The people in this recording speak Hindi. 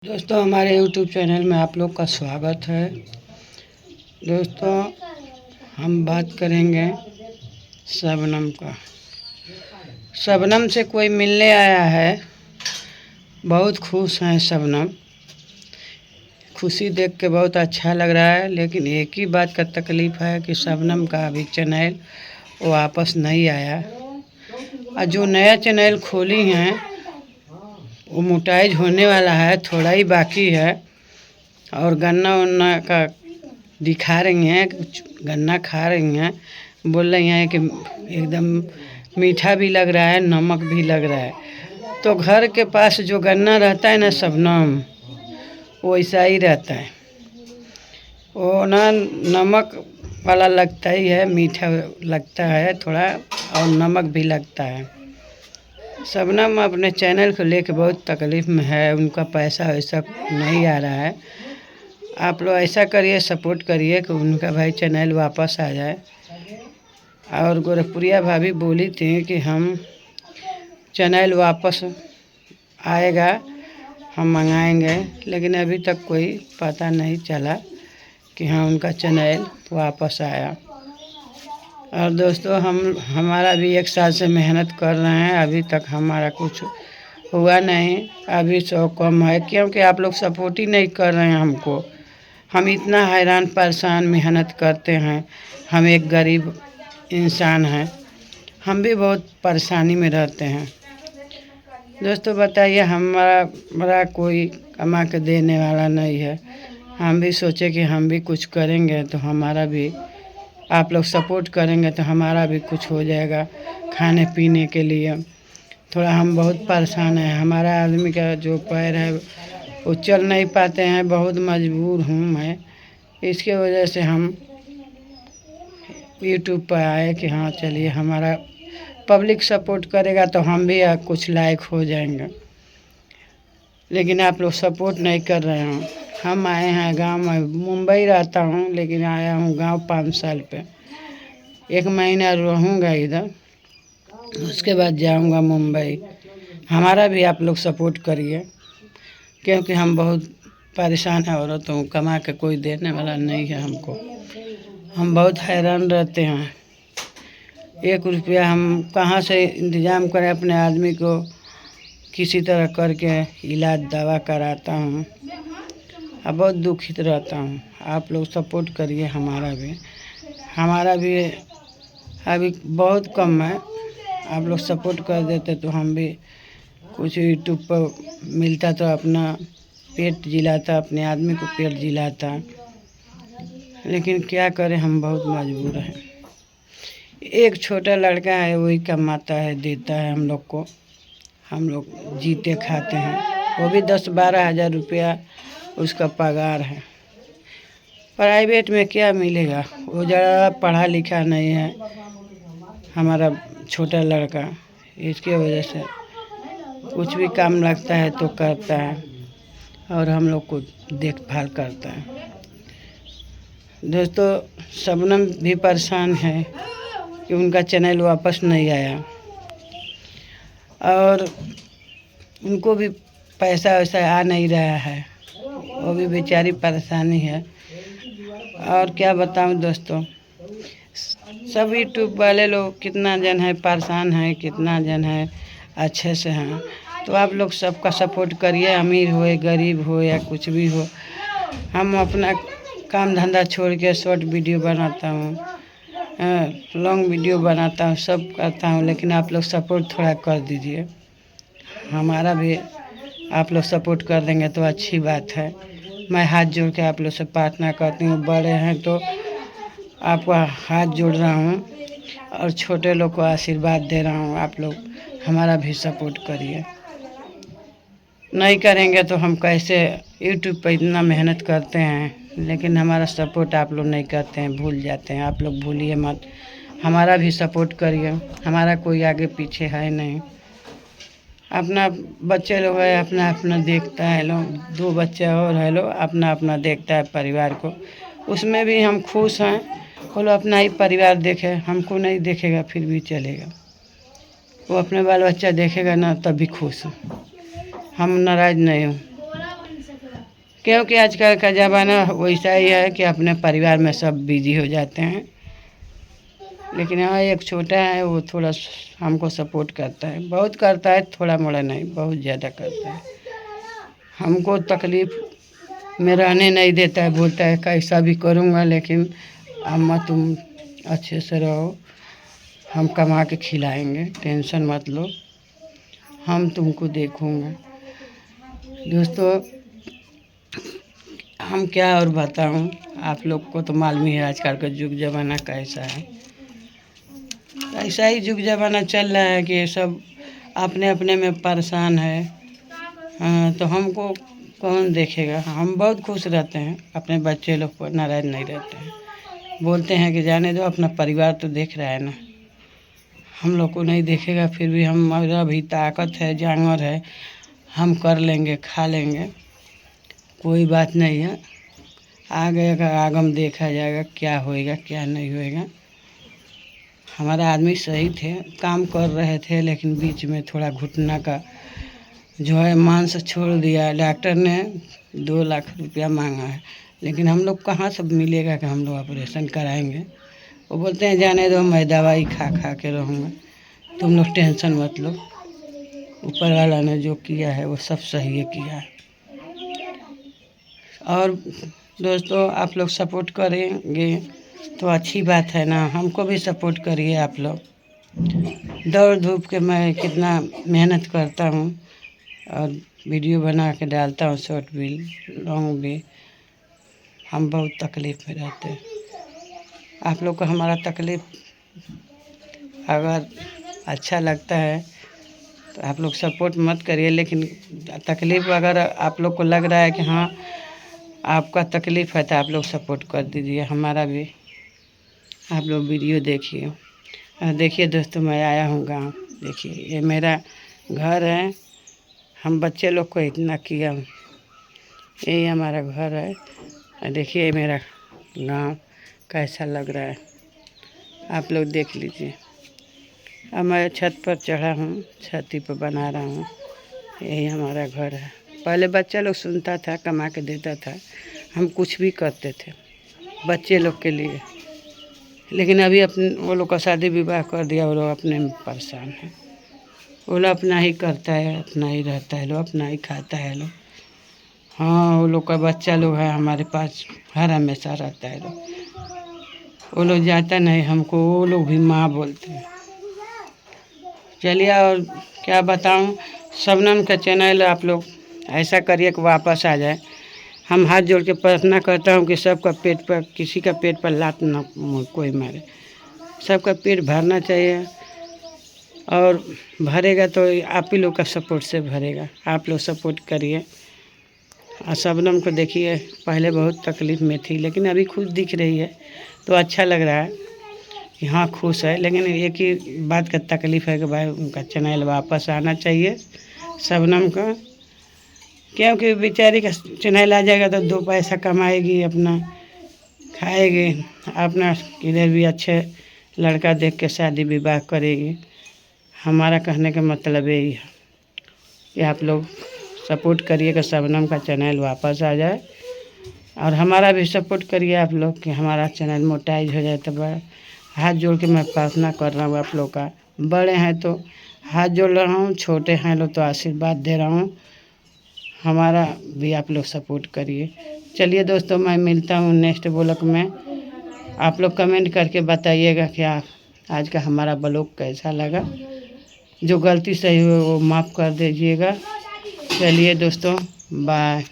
दोस्तों हमारे YouTube चैनल में आप लोग का स्वागत है। दोस्तों हम बात करेंगे शबनम का। शबनम से कोई मिलने आया है, बहुत खुश हैं शबनम। खुशी देख के बहुत अच्छा लग रहा है, लेकिन एक ही बात का तकलीफ़ है कि शबनम का अभी चैनल वो वापस नहीं आया। और जो नया चैनल खोली हैं वो मोनेटाइज होने वाला है, थोड़ा ही बाकी है। और गन्ना वन्ना का दिखा रही हैं, गन्ना खा रही हैं, बोल रही हैं कि एकदम मीठा भी लग रहा है, नमक भी लग रहा है। तो घर के पास जो गन्ना रहता है ना शबनम, वो ऐसा ही रहता है। वो ना नमक वाला लगता ही है, मीठा लगता है थोड़ा, और नमक भी लगता है। शबनम अपने चैनल को लेके बहुत तकलीफ़ में है, उनका पैसा वैसा नहीं आ रहा है। आप लोग ऐसा करिए, सपोर्ट करिए कि उनका भाई चैनल वापस आ जाए। और गोरखपुरिया भाभी बोली थी कि हम चैनल वापस आएगा, हम मंगाएंगे, लेकिन अभी तक कोई पता नहीं चला कि हाँ उनका चैनल वापस आया। और दोस्तों हमारा भी 1 साल से मेहनत कर रहे हैं, अभी तक हमारा कुछ हुआ नहीं। अभी 100 कम है, क्योंकि आप लोग सपोर्ट ही नहीं कर रहे हैं हमको। हम इतना हैरान परेशान मेहनत करते हैं, हम एक गरीब इंसान हैं, हम भी बहुत परेशानी में रहते हैं। दोस्तों बताइए, हमारा कोई कमा के देने वाला नहीं है। हम भी सोचे कि हम भी कुछ करेंगे तो हमारा भी, आप लोग सपोर्ट करेंगे तो हमारा भी कुछ हो जाएगा खाने पीने के लिए। थोड़ा हम बहुत परेशान हैं, हमारा आदमी का जो पैर है वो चल नहीं पाते हैं, बहुत मजबूर हूँ मैं। इसके वजह से हम यूट्यूब पर आए कि हाँ चलिए, हमारा पब्लिक सपोर्ट करेगा तो हम भी कुछ लायक हो जाएंगे। लेकिन आप लोग सपोर्ट नहीं कर रहे हैं। हम आए हैं गांव में, मुंबई रहता हूं, लेकिन आया हूं गांव 5 साल पे। 1 महीना रहूंगा इधर, उसके बाद जाऊंगा मुंबई। हमारा भी आप लोग सपोर्ट करिए, क्योंकि हम बहुत परेशान है औरत हूँ, कमा के कोई देने वाला नहीं है हमको। हम बहुत हैरान रहते हैं, 1 रुपया हम कहाँ से इंतज़ाम करें। अपने आदमी को किसी तरह करके इलाज दवा कराता हूँ, अब बहुत दुखित रहता हूँ। आप लोग सपोर्ट करिए, हमारा भी अभी बहुत कम है। आप लोग सपोर्ट कर देते तो हम भी कुछ यूट्यूब पर मिलता तो अपना पेट जिलाता, अपने आदमी को पेट जिलाता। लेकिन क्या करें, हम बहुत मजबूर हैं। एक छोटा लड़का है, वही कमाता है, देता है हम लोग को, हम लोग जीते खाते हैं। वो भी 10-12 हज़ार रुपया उसका पगार है। प्राइवेट में क्या मिलेगा, वो ज़रा पढ़ा लिखा नहीं है हमारा छोटा लड़का। इसके वजह से कुछ भी काम लगता है तो करता है, और हम लोग को देखभाल करता है। दोस्तों शबनम भी परेशान है कि उनका चैनल वापस नहीं आया, और उनको भी पैसा वैसा आ नहीं रहा है, वो भी बेचारी परेशानी है। और क्या बताऊं दोस्तों, सब यूट्यूब वाले लोग कितना जन है परेशान है, कितना जन है अच्छे से हैं। तो आप लोग सबका सपोर्ट करिए, अमीर हो गरीब हो या कुछ भी हो। हम अपना काम धंधा छोड़ के शॉर्ट वीडियो बनाता हूँ, लॉन्ग वीडियो बनाता हूँ, सब करता हूँ, लेकिन आप लोग सपोर्ट थोड़ा कर दीजिए। हमारा भी आप लोग सपोर्ट कर देंगे तो अच्छी बात है। मैं हाथ जोड़ के आप लोग से प्रार्थना करती हूँ, बड़े हैं तो आपका हाथ जोड़ रहा हूँ, और छोटे लोग को आशीर्वाद दे रहा हूँ। आप लोग हमारा भी सपोर्ट करिए, नहीं करेंगे तो हम कैसे। यूट्यूब पर इतना मेहनत करते हैं, लेकिन हमारा सपोर्ट आप लोग नहीं करते हैं, भूल जाते हैं। आप लोग भूलिए मत, हमारा भी सपोर्ट करिए। हमारा कोई आगे पीछे है नहीं, अपना बच्चे लोग है, अपना अपना देखता है लोग। 2 बच्चे और है लोग, अपना अपना देखता है परिवार को, उसमें भी हम खुश हैं। वो लोग अपना ही परिवार देखे, हमको नहीं देखेगा फिर भी चलेगा। वो अपने बाल बच्चा देखेगा ना, तब भी खुश हूँ, हम नाराज़ नहीं हूँ। क्योंकि आजकल का ज़माना वैसा ही है कि अपने परिवार में सब बिजी हो जाते हैं। लेकिन हाँ, एक छोटा है, वो थोड़ा हमको सपोर्ट करता है, बहुत करता है, थोड़ा मोड़ा नहीं, बहुत ज़्यादा करता है। हमको तकलीफ़ में रहने नहीं देता है, बोलता है कैसा भी करूँगा, लेकिन अम्मा तुम अच्छे से रहो, हम कमा के खिलाएंगे, टेंशन मत लो, हम तुमको देखूँगा। दोस्तों, हम क्या और बताऊँ, आप लोग को तो मालूम ही है आजकल का युग ज़माना कैसा है। ऐसा ही युग ज़माना चल रहा है कि सब अपने अपने में परेशान है। हाँ, तो हमको कौन देखेगा। हम बहुत खुश रहते हैं, अपने बच्चे लोग पर नाराज़ नहीं रहते हैं। बोलते हैं कि जाने दो, अपना परिवार तो देख रहा है ना, हम लोग को नहीं देखेगा, फिर भी हमारा भी ताकत है, जानवर है, हम कर लेंगे, खा लेंगे, कोई बात नहीं है। आगे का आगम देखा जाएगा, क्या होएगा क्या नहीं होएगा। हमारा आदमी सही थे, काम कर रहे थे, लेकिन बीच में थोड़ा घुटना का जो है मांस छोड़ दिया। डॉक्टर ने 2 लाख रुपया मांगा है, लेकिन हम लोग कहाँ से मिलेगा कि हम लोग ऑपरेशन कराएंगे। वो बोलते हैं जाने दो, मैं दवाई खा खा के रहूँगा, तुम लोग टेंशन मत लो, ऊपर वाला ने जो किया है वो सब सही है किया है। और दोस्तों, आप लोग सपोर्ट करेंगे तो अच्छी बात है ना, हमको भी सपोर्ट करिए आप लोग। दौड़ धूप के मैं कितना मेहनत करता हूँ और वीडियो बना के डालता हूँ, शॉर्ट भी लॉन्ग भी। हम बहुत तकलीफ़ में रहते हैं। आप लोग को हमारा तकलीफ़ अगर अच्छा लगता है तो आप लोग सपोर्ट मत करिए, लेकिन तकलीफ़ अगर आप लोग को लग रहा है कि हाँ आपका तकलीफ़ है तो आप लोग सपोर्ट कर दीजिए हमारा भी। आप लोग वीडियो देखिए। देखिए दोस्तों, मैं आया हूँ गाँव। देखिए ये मेरा घर है, हम बच्चे लोग को इतना किया हूँ, यही हमारा घर है। देखिए ये मेरा गाँव कैसा लग रहा है, आप लोग देख लीजिए। अब मैं छत पर चढ़ा हूँ, छत पर बना रहा हूँ, यही हमारा घर है। पहले बच्चा लोग सुनता था, कमा के देता था, हम कुछ भी करते थे बच्चे लोग के लिए। लेकिन अभी अपने वो लोग का शादी विवाह कर दिया, वो लोग अपने में परेशान है। वो लोग अपना ही करता है, अपना ही रहता है, लोग अपना ही खाता है लोग। हाँ, वो लोग का बच्चा लोग है हमारे पास, हर हमेशा रहता है लोग। वो लोग जाता नहीं, हमको वो लोग भी माँ बोलते हैं। चलिए, और क्या बताऊँ, शबनम का चैनल आप लोग ऐसा करिए कि वापस आ जाए। हम हाथ जोड़ के प्रार्थना करता हूँ कि सबका पेट पर, किसी का पेट पर लात ना कोई मारे, सबका पेट भरना चाहिए। और भरेगा तो आप ही लोग का सपोर्ट से भरेगा, आप लोग सपोर्ट करिए। और शबनम को देखिए, पहले बहुत तकलीफ़ में थी, लेकिन अभी खुश दिख रही है, तो अच्छा लग रहा है कि हाँ खुश है। लेकिन एक ही बात का तकलीफ़ है कि भाई उनका चैनल वापस आना चाहिए शबनम का, क्योंकि बेचारी का चैनल आ जाएगा तो 2 पैसा कमाएगी, अपना खाएगी, अपना इधर भी अच्छे लड़का देख के शादी विवाह करेगी। हमारा कहने का मतलब यही है कि आप लोग सपोर्ट करिए कि शबनम का चैनल वापस आ जाए, और हमारा भी सपोर्ट करिए आप लोग कि हमारा चैनल मोनेटाइज हो जाए। तो हाथ जोड़ के मैं प्रार्थना कर रहा हूँ आप लोग का। बड़े हैं तो हाथ जोड़ रहा हूँ, छोटे हैं लोग तो आशीर्वाद दे रहा हूँ, हमारा भी आप लोग सपोर्ट करिए। चलिए दोस्तों, मैं मिलता हूँ नेक्स्ट ब्लॉग में। आप लोग कमेंट करके बताइएगा कि आज का हमारा ब्लॉग कैसा लगा। जो गलती सही हो वो माफ़ कर दीजिएगा। चलिए दोस्तों, बाय।